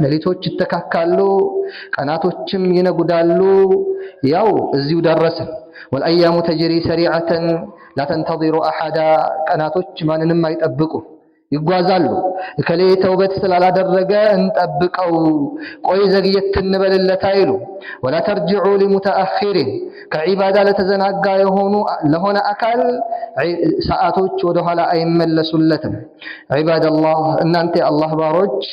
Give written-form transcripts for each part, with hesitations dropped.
ሌሊቶች ይተካካሉ ቀናቶችም ይነጉዳሉ ያው እዚሁ ደረስን والأيام تجري سريعة لا تنتظر أحدا ቀናቶች ማንንም አይጠብቁ ይጓዛሉ እከሌ ተውበት ስላላደረገ እንጠብቀው ቆይ ዘግየት እንበልለት አይሉ ولا ترجعوا لمتأخر ከዒባዳ ለተዘናጋ ለሆነ አካል ሰዓቶች ወደ ኋላ አይመለሱለትም عباد الله እናንተ አላህ ባሮች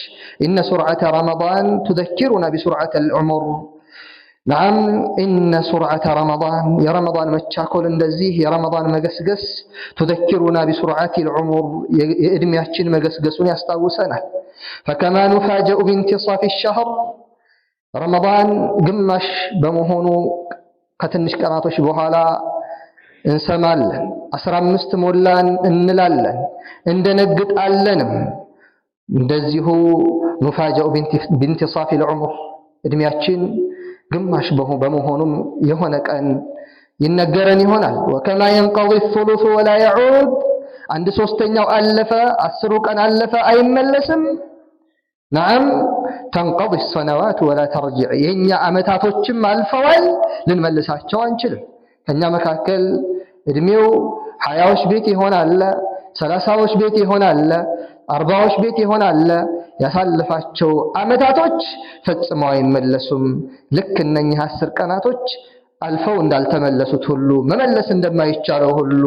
إن سرعة رمضان تذكرنا بسرعة العمر نعم إن سرعة رمضان يا رمضان متشاكل اندزيه يا رمضان مقسقس تذكرنا بسرعة العمر يدمياتشن مقسقسون يستاوسنا فكما نفاجأ بانتصاف الشهر رمضان قمش بمهونو قتنش قناطش بوهالا انسمالن أسرام مستمولان انلالن اندنقت ألنم اندزيه نفاجأ بانتصاف العمر يدمياتشن ግማሽ በመሆኑም የሆነ ቀን ይነገረን ይሆናል وكما ينقضي الثلث ولا يعود አንድ ሶስተኛው አለፈ 10 ቀን አለፈ አይመለስም نعم تنقضي السنوات ولا ترجع የኛ አመታቶችም አልፈዋል ልንመልሳቸው አንችልም ከኛ መካከል እድሜው 20ዎች ቤት ይሆናል 30ዎች ቤት ይሆናል 40ዎች ቤት ይሆናል ያሳለፋቸው አመታቶች ፈጽመው አይመለሱም ልክ እነኚህ 10 ቀናቶች አልፈው እንዳልተመለሱት ሁሉ መመለስ እንደማይቻለው ሁሉ